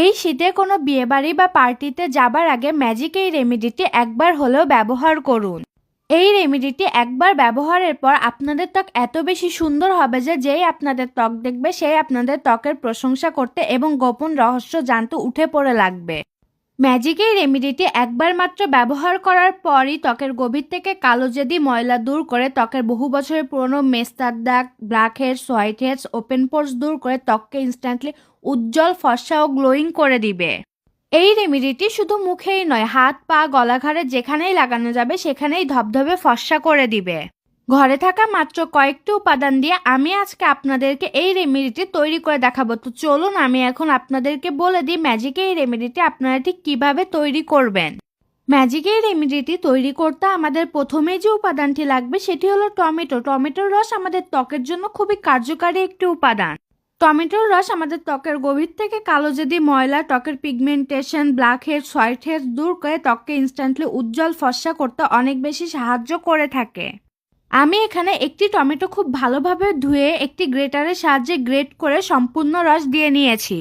এই শীতে কোনো বিয়েবাড়ি বা পার্টিতে যাবার আগে ম্যাজিক এই রেমেডিটি একবার হলেও ব্যবহার করুন। এই রেমেডিটি একবার ব্যবহারের পর আপনাদের ত্বক এত বেশি সুন্দর হবে যে যেই আপনাদের ত্বক দেখবে সেই আপনাদের ত্বকের প্রশংসা করতে এবং গোপন রহস্য জানতে উঠে পড়ে লাগবে। ম্যাজিক এই রেমেডিটি একবার মাত্র ব্যবহার করার পরই ত্বকের গভীর থেকে কালো জেদি ময়লা দূর করে ত্বকের বহু বছরের পুরনো মেস্তার দাগ, blackheads, whiteheads, open pores দূর করে ত্বককে ইনস্ট্যান্টলি উজ্জ্বল, ফর্সা ও গ্লোয়িং করে দিবে। এই রেমেডিটি শুধু মুখেই নয়, হাত, পা, গলাঘাড়ে যেখানেই লাগানো যাবে সেখানেই ধবধবে ফর্সা করে দিবে। ঘরে থাকা মাত্র কয়েকটি উপাদান দিয়ে আমি আজকে আপনাদেরকে এই রেমেডিটি তৈরি করে দেখাবো। তো চলুন আমি এখন আপনাদেরকে বলে দিই ম্যাজিক এই রেমেডিটি আপনারা ঠিক কিভাবে তৈরি করবেন। ম্যাজিক এই রেমেডিটি তৈরি করতে আমাদের প্রথমেই যে উপাদানটি লাগবে সেটি হলো টমেটো। টমেটোর রস আমাদের ত্বকের জন্য খুবই কার্যকারী একটি উপাদান। টমেটোর রস আমাদের ত্বকের গভীর থেকে কালো জেদি ময়লা, ত্বকের pigmentation, blackheads, whiteheads দূর করে ত্বককে ইনস্ট্যান্টলি উজ্জ্বল, ফর্সা করতে অনেক বেশি সাহায্য করে থাকে। আমি এখানে একটি টমেটো খুব ভালোভাবে ধুয়ে একটি গ্রেটারের সাহায্যে গ্রেট করে সম্পূর্ণ রস দিয়ে নিয়েছি।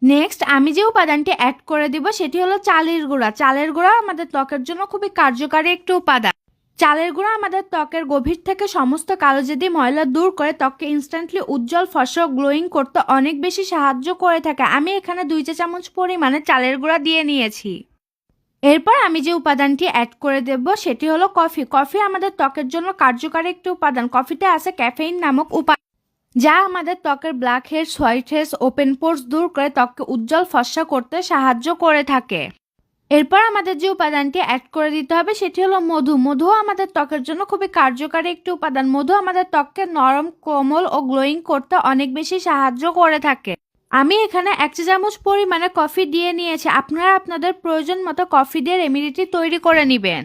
নেক্সট আমি যে উপাদানটি অ্যাড করে দিব সেটি হলো চালের গুঁড়া। চালের গুঁড়া আমাদের ত্বকের জন্য খুবই কার্যকারী একটি উপাদান। চালের গুঁড়া আমাদের ত্বকের গভীর থেকে সমস্ত কালোজেদি ময়লা দূর করে ত্বককে ইনস্ট্যান্টলি উজ্জ্বল, ফর্সা, গ্লোয়িং করতে অনেক বেশি সাহায্য করে থাকে। আমি এখানে 2 চা চামচ পরিমাণে চালের গুঁড়া দিয়ে নিয়েছি। এরপর আমি যে উপাদানটি অ্যাড করে দেব সেটি হলো কফি। কফি আমাদের ত্বকের জন্য কার্যকারী একটি উপাদান। কফিতে আছে ক্যাফেইন নামক উপাদান, যা আমাদের ত্বকের blackheads, whiteheads, open pores দূর করে ত্বককে উজ্জ্বল, ফর্সা করতে সাহায্য করে থাকে। এরপর আমাদের যে উপাদানটি অ্যাড করে দিতে হবে সেটি হলো মধু। মধু আমাদের ত্বকের জন্য খুবই কার্যকারী একটি উপাদান। মধু আমাদের ত্বককে নরম, কোমল ও গ্লোয়িং করতে অনেক বেশি সাহায্য করে থাকে। আমি এখানে 1 চা চামচ পরিমাণে কফি দিয়ে নিয়েছি। আপনারা আপনাদের প্রয়োজন মতো কফি দিয়ে রেমেডিটি তৈরি করে নেবেন।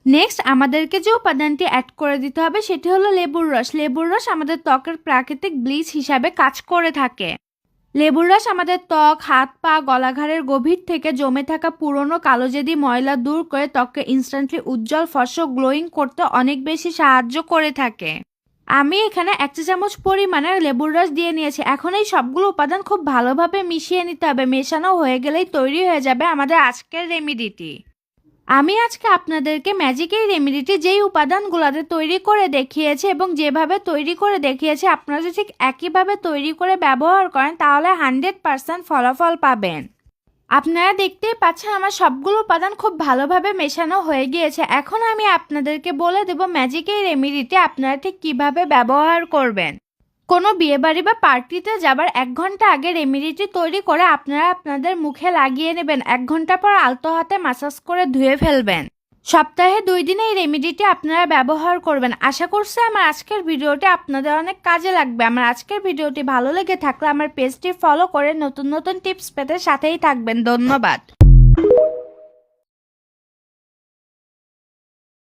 নেক্সট আমাদেরকে যে উপাদানটি অ্যাড করে দিতে হবে সেটি হলো লেবুর রস। লেবুর রস আমাদের ত্বকের প্রাকৃতিক ব্লিচ হিসাবে কাজ করে থাকে। লেবুর রস আমাদের ত্বক, হাত, পা, গলাঘাড়ের গভীর থেকে জমে থাকা পুরনো কালোজেদি ময়লা দূর করে ত্বককে ইনস্ট্যান্টলি উজ্জ্বল, ফর্সা, গ্লোয়িং করতে অনেক বেশি সাহায্য করে থাকে। আমি এখানে 1 চা চামচ পরিমাণে লেবুর রস দিয়ে নিয়েছি। এখন এই সবগুলো উপাদান খুব ভালোভাবে মিশিয়ে নিতে হবে। মেশানো হয়ে গেলেই তৈরি হয়ে যাবে আমাদের আজকের রেমেডিটি। আমি আজকে আপনাদেরকে ম্যাজিক এই রেমেডিটি যেই উপাদানগুলোতে তৈরি করে দেখিয়েছি এবং যেভাবে তৈরি করে দেখিয়েছি আপনারা যদি ঠিক একইভাবে তৈরি করে ব্যবহার করেন তাহলে 100% ফলাফল পাবেন। আপনারা দেখতেই পাচ্ছেন আমার সবগুলো উপাদান খুব ভালোভাবে মেশানো হয়ে গিয়েছে। এখন আমি আপনাদেরকে বলে দেব ম্যাজিক এই রেমেডিটি আপনারা ঠিক কিভাবে ব্যবহার করবেন। কোনো বিয়েবাড়ি বা পার্টিতে যাবার 1 ঘন্টা আগে রেমেডিটি তৈরি করে আপনারা আপনাদের মুখে লাগিয়ে নেবেন। 1 ঘন্টা পর আলতো হাতে ম্যাসাজ করে ধুয়ে ফেলবেন। সপ্তাহে 2 দিন এই রেমেডিটি আপনারা ব্যবহার করবেন। আশা করছি আমার আজকের ভিডিওটি আপনাদের অনেক কাজে লাগবে। আমার আজকের ভিডিওটি ভালো লেগে থাকলে আমার পেজটি ফলো করে নতুন নতুন টিপস পেতে সাথেই থাকবেন। ধন্যবাদ।